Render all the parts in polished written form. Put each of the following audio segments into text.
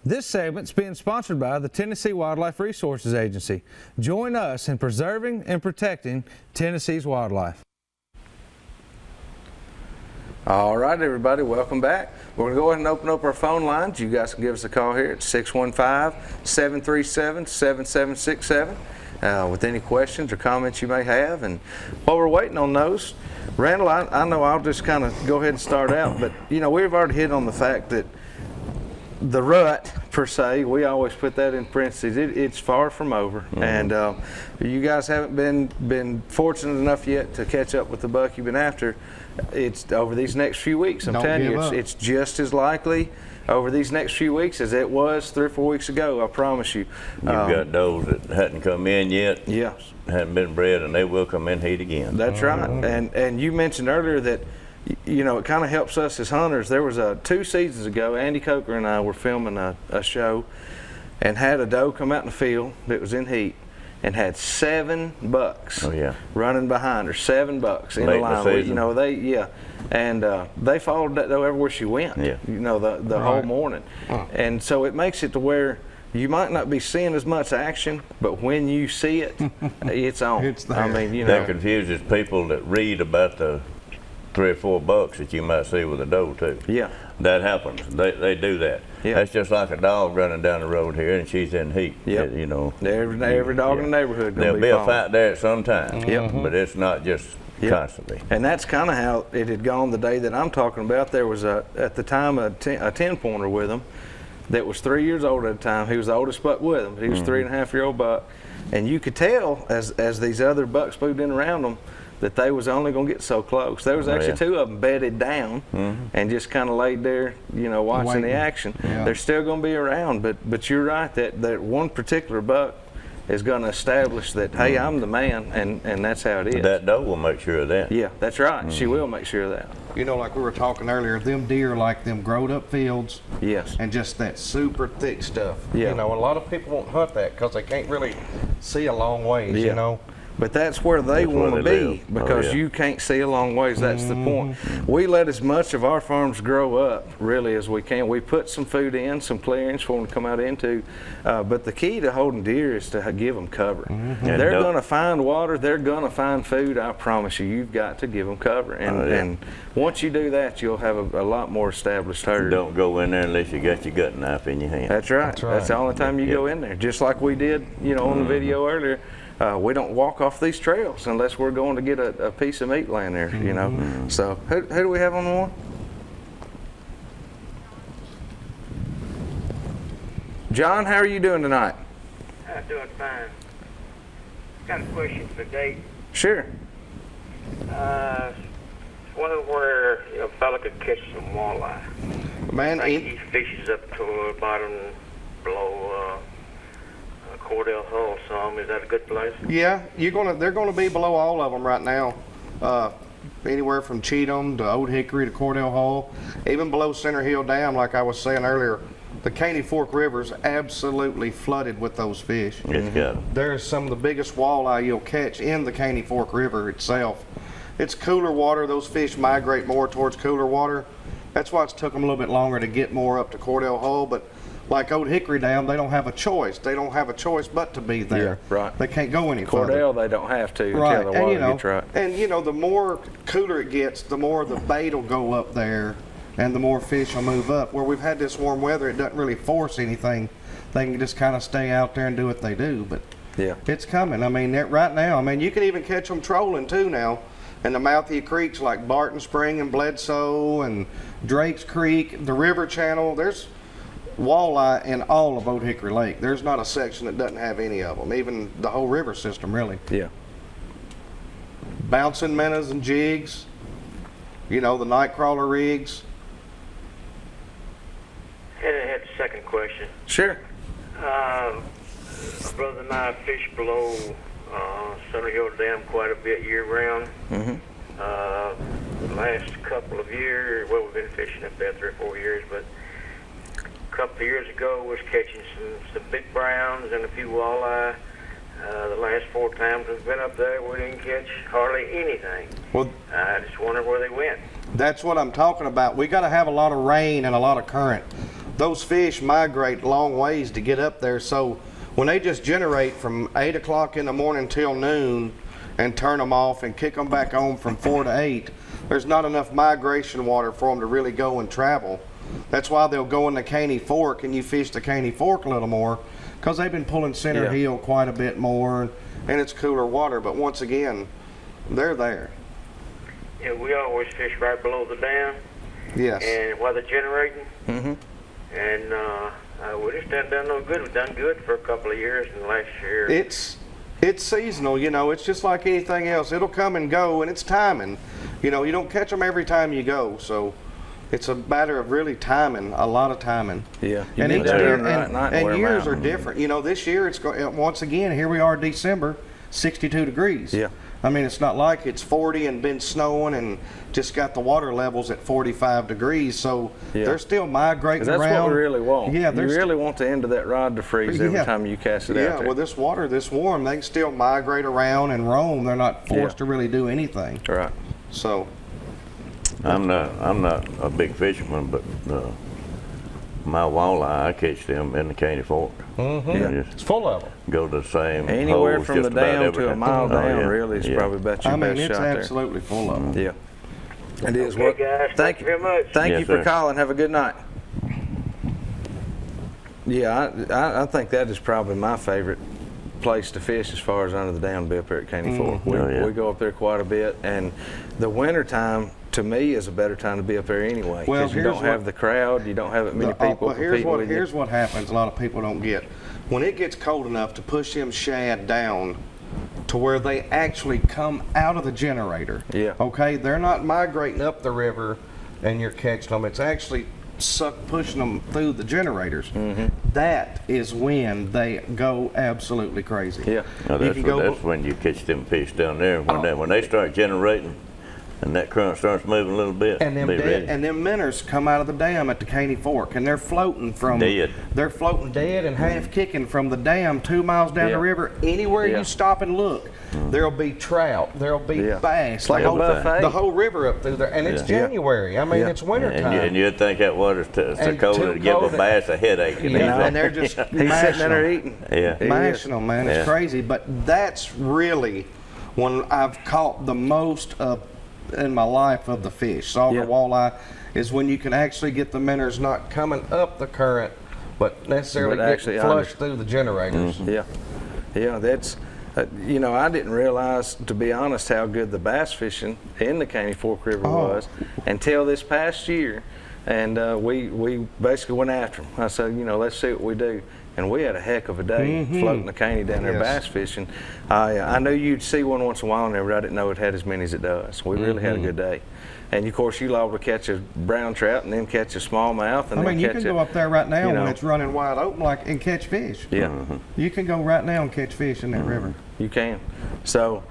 This segment's being sponsored by the Tennessee Wildlife Resources Agency. Join us in preserving and protecting Tennessee's wildlife. All right, everybody, welcome back. We're going to go ahead and open up our phone lines. You guys can give us a call here at 615-737-7767 with any questions or comments you may have. And while we're waiting on those, Randall, I know I'll just kind of go ahead and start out, but you know, we've already hit on the fact that the rut, per se, we always put that in parentheses. It's far from over, and you guys haven't been fortunate enough yet to catch up with the buck you've been after. It's over these next few weeks. I'm telling you, it's just as likely over these next few weeks as it was 3 or 4 weeks ago. I promise you. You've got does that hadn't come in yet. Yeah, hadn't been bred, and they will come in heat again. That's right. And you mentioned earlier that, you know, it kind of helps us as hunters. There was 2 seasons ago, Andy Coker and I were filming a show and had a doe come out in the field that was in heat and had 7 bucks running behind her, 7 bucks in the line. You know, they followed that doe everywhere she went, you know, the whole morning. And so it makes it to where you might not be seeing as much action, but when you see it, it's on. It's there. I mean, you know. That confuses people that read about the 3 or 4 bucks that you might see with a doe too. Yeah. That happens. They do that. Yeah. That's just like a dog running down the road here and she's in heat. Yeah. You know. Every dog in the neighborhood. There'll be a fight there at some time. But it's not just constantly. And that's kind of how it had gone the day that I'm talking about. There was at the time a 10-pointer with him that was 3 years old at the time. He was the oldest buck with him. He was 3.5-year-old buck. And you could tell as these other bucks moved in around them that they was only going to get so close. There was actually 2 of them bedded down and just kind of laid there, you know, watching the action. They're still going to be around, but you're right that one particular buck is going to establish that, hey, I'm the man, and that's how it is. That doe will make sure of that. Yeah, that's right. She will make sure of that. You know, like we were talking earlier, them deer like them growed up fields. Yes. And just that super thick stuff. Yeah. You know, a lot of people won't hunt that because they can't really see a long ways, you know. But that's where they want to be because you can't see a long ways. That's the point. We let as much of our farms grow up really as we can. We put some food in, some clearings for them to come out into. But the key to holding deer is to give them cover. They're going to find water. They're going to find food. I promise you. You've got to give them cover. And once you do that, you'll have a lot more established herd. Don't go in there unless you got your gut knife in your hand. That's right. That's the only time you go in there. Just like we did, you know, on the video earlier. We don't walk off these trails unless we're going to get a piece of meat laying there, you know. So who do we have on the one? John, how are you doing tonight? I'm doing fine. Got a question for Dayton. Sure. Wondering where a fella could catch some walleye. Man, he fishes up to the bottom below Cordell Hull some. Is that a good place? yeah, they're gonna be below all of them right now. Anywhere from Cheatham to Old Hickory to Cordell Hall, even below Center Hill Dam, like I was saying earlier. The Caney Fork River is absolutely flooded with those fish. It's got 'em. There's some of the biggest walleye you'll catch in the Caney Fork River itself. It's cooler water. Those fish migrate more towards cooler water. That's why it's took them a little bit longer to get more up to Cordell Hall. But like Old Hickory Dam, they don't have a choice. They don't have a choice but to be there. Yeah, right. They can't go any further. Cordell, they don't have to Right. until the water gets right. And you know, the more cooler it gets, the more the bait will go up there and the more fish will move up. Where we've had this warm weather, it doesn't really force anything. They can just kind of stay out there and do what they do. But it's coming. I mean, right now, I mean, you can even catch them trolling too now. And the mouthy creeks like Barton Spring and Bledsoe and Drake's Creek, the river channel, there's walleye in all of Old Hickory Lake. There's not a section that doesn't have any of them, even the whole river system really. Yeah. Bouncing minnows and jigs, you know, the night crawler rigs. I had a second question. Sure. My brother and I fish below Center Hill Dam quite a bit year round. The last couple of years, well, we've been fishing up there 3 or 4 years, but a couple of years ago was catching some big browns and a few walleye. The last 4 times we've been up there, we didn't catch hardly anything. Well, I just wonder where they went. that's what I'm talking about. We got to have a lot of rain and a lot of current. those fish migrate long ways to get up there. So when they just generate from 8 o'clock in the morning till noon and turn them off and kick them back on from 4 to 8, there's not enough migration water for them to really go and travel. That's why they'll go in the Caney Fork, and you fish the Caney Fork a little more, because they've been pulling Center Hill quite a bit more, and it's cooler water. But once again, they're there. Yeah, we always fish right below the dam. Yes. And while they're generating. And we just haven't done no good. We've done good for a couple of years, and last year. It's seasonal, you know. It's just like anything else. It'll come and go, and it's timing. You know, you don't catch them every time you go, so it's a matter of really timing, a lot of timing. Yeah. And each year, and years them are different. You know, this year it's once again, here we are, December, 62 degrees. Yeah. I mean, it's not like it's 40 and been snowing and just got the water levels at 45 degrees. So they're still migrating that's around. That's what we really want. Yeah, you really want the end of that rod to freeze every time you cast it out there. Yeah, well, this water, this warm, they can still migrate around and roam. They're not forced to really do anything. Right. So. I'm not a big fisherman, but my walleye, I catch them in the Caney Fork. It's full of them. Go to the same Anywhere holes from the just about dam to a everything. mile down, yeah. really, is probably about your I mean, best it's shot there. absolutely full of them. Yeah. It is. Okay, Well, guys, thank you very much. Thank Yes, you for sir. calling. Have a good night. Yeah, I think that is probably my favorite place to fish as far as under the dam, to be up there at Caney Fork. We go up there quite a bit, and the winter time to me is a better time to be up there anyway, because you don't have the crowd, you don't have many people competing with you. Here's what happens. A lot of people don't get. When it gets cold enough to push them shad down to where they actually come out of the generator. Yeah. Okay, they're not migrating up the river, and you're catching them. It's actually pushing them through the generators. That is when they go absolutely crazy. Yeah. Now that's when you catch them fish down there. When they start generating, and that current starts moving a little bit, and them minnows come out of the dam at the Caney Fork, and they're floating from dead. They're floating dead and half kicking from the dam 2 miles down the river. Anywhere you stop and look, there'll be trout, there'll be bass, it's like a buffet. The whole river up through there, and it's January. I mean, it's winter time. And you'd think that water's so cold to give a bass a headache. And they're just He's sitting there eating. Mashing them, man. It's crazy. But that's really when I've caught the most in my life of the fish. Sauger walleye is when you can actually get the minnows not coming up the current, but necessarily get flushed through the generators. Yeah, that's, you know, I didn't realize, to be honest, how good the bass fishing in the Caney Fork River was until this past year. And we basically went after them. I said, you know, let's see what we do. And we had a heck of a day floating the Caney down there bass fishing. I knew you'd see one once in a while in there, but I didn't know it had as many as it does. We really had a good day. And of course, you're liable to catch a brown trout and then catch a smallmouth. And I mean, you can go up there right now when it's running wide open, and catch fish. Yeah. You can go right now and catch fish in that river. You can. So,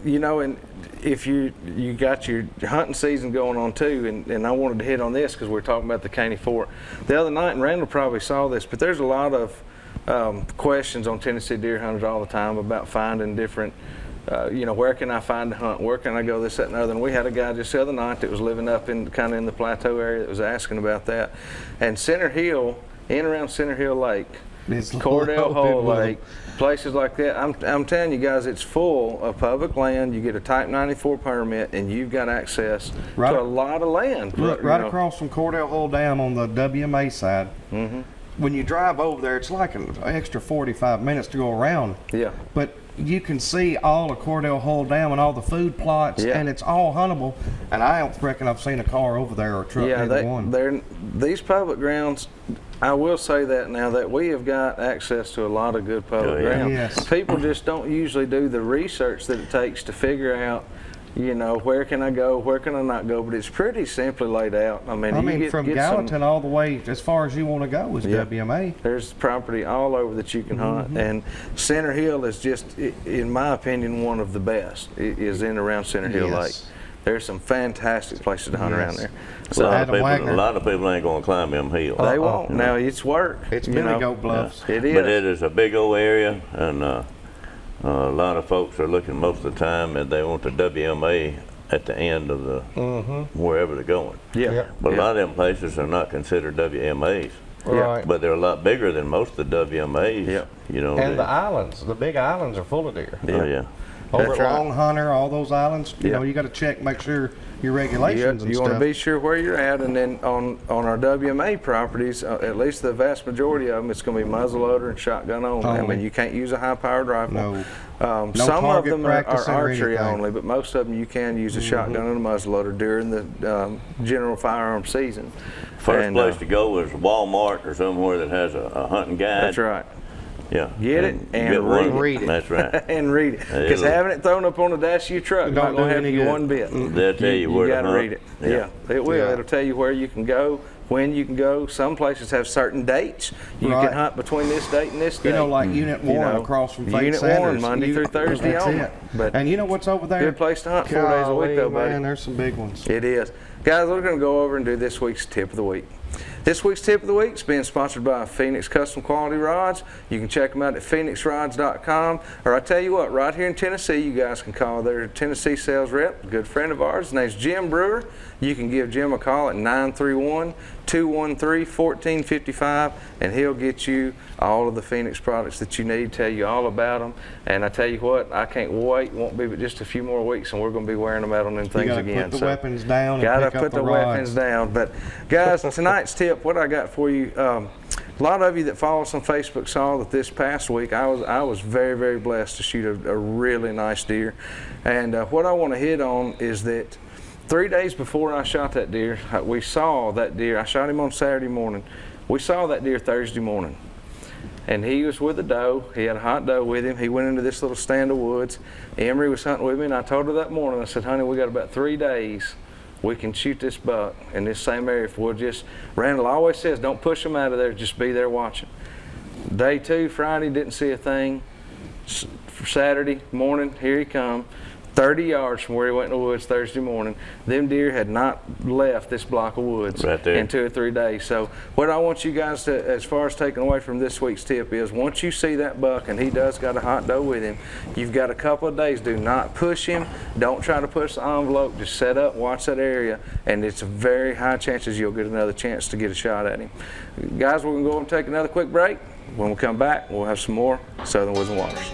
you know, and if you got your hunting season going on too, and I wanted to hit on this because we're talking about the Caney Fork the other night, and Randall probably saw this, but there's a lot of questions on Tennessee deer hunters all the time about finding different, you know, where can I find a hunt? Where can I go? This, that, and other. And we had a guy just the other night that was living up in kind of in the plateau area that was asking about that. And Center Hill, in around Center Hill Lake, Cordell Hole Lake, places like that. I'm telling you guys, it's full of public land. You get a Type 94 permit, and you've got access to a lot of land. Look, right across from Cordell Hole Dam on the WMA side. When you drive over there, it's like an extra 45 minutes to go around. Yeah. But you can see all of Cordell Hole Dam and all the food plots, and it's all huntable. And I don't reckon I've seen a car over there or a truck, either one. These public grounds, I will say that now, that we have got access to a lot of good public ground. Yes. People just don't usually do the research that it takes to figure out, you know, where can I go, where can I not go, but it's pretty simply laid out. I mean, from Gallatin all the way as far as you want to go is WMA. There's property all over that you can hunt, and Center Hill is just, in my opinion, one of the best. It is in around Center Hill Lake. There's some fantastic places to hunt around there. So a lot of people ain't going to climb them hills. They won't. Now, it's work. It's Billy Goat Bluffs. It is. But it is a big old area, and a lot of folks are looking most of the time, and they want the WMA at the end of the wherever they're going. Yeah. But a lot of them places are not considered WMAs. Right. but they're a lot bigger than most of the WMAs. Yep. You know. And the islands, the big islands are full of deer. Oh yeah. Over That's at right. Long Hunter, all those islands, you Yeah. know, you got to check, make sure your regulations and You stuff. want to be sure where you're at, and then on our WMA properties, at least the vast majority of them, it's going to be muzzleloader and shotgun only. I Only. mean, you can't use a high-powered rifle. No. No Some of target them are practicing or archery anything. only, but most of them you can use a shotgun and a muzzleloader during the general firearm season. First And, place to go is Walmart or somewhere that has a hunting guide. That's right. Yeah. Get it and get one. read it. That's right. And read it, because It'll- having it thrown up on the dash of your truck Don't not do going to help any you good. one bit. They'll tell you where to got to hunt. read it. Yeah, it will. Yeah. It'll tell you where you can go, when you can go. Some places have certain dates. You Right. can hunt between this date and this date. You know, like Unit 1 You know, across from Fate Unit Sanders. 1, Monday through Thursday That's only. it. But And you know what's over there? good place to hunt 4 days a week, though, Golly, buddy. man, there's some big ones. It is. Guys, we're going to go over and do this week's tip of the week. This week's tip of the week is being sponsored by Phoenix Custom Quality Rods. You can check them out at phoenixrods.com. Or I tell you what, right here in Tennessee, you guys can call their Tennessee sales rep, a good friend of ours. His name's Jim Brewer. You can give Jim a call at 931-213-1455, and he'll get you all of the Phoenix products that you need, tell you all about them. And I tell you what, I can't wait. Won't be but just a few more weeks, and we're going to be wearing them out on them You things got to again. put the weapons down and Gotta pick up put the rods. weapons down. But guys, tonight's tip, what I got for you, a lot of you that follow us on Facebook saw that this past week I was very, very blessed to shoot a really nice deer. And what I want to hit on is that 3 days before I shot that deer, we saw that deer. I shot him on Saturday morning. We saw that deer Thursday morning. And he was with a doe. He had a hot doe with him. He went into this little stand of woods. Emery was hunting with me, and I told her that morning, I said, honey, we got about 3 days. We can shoot this buck in this same area if we'll just, Randall always says, don't push him out of there, just be there watching. Day 2, Friday, didn't see a thing. Saturday morning, here he come. 30 yards from where he went in the woods Thursday morning. Them deer had not left this block of woods Right there. in 2 or 3 days. So what I want you guys to, as far as taking away from this week's tip is, once you see that buck and he does got a hot doe with him, you've got a couple of days. Do not push him. Don't try to push the envelope. Just set up, watch that area, and it's a very high chances you'll get another chance to get a shot at him. Guys, we're going to go and take another quick break. When we come back, we'll have some more Southern Woods and Waters.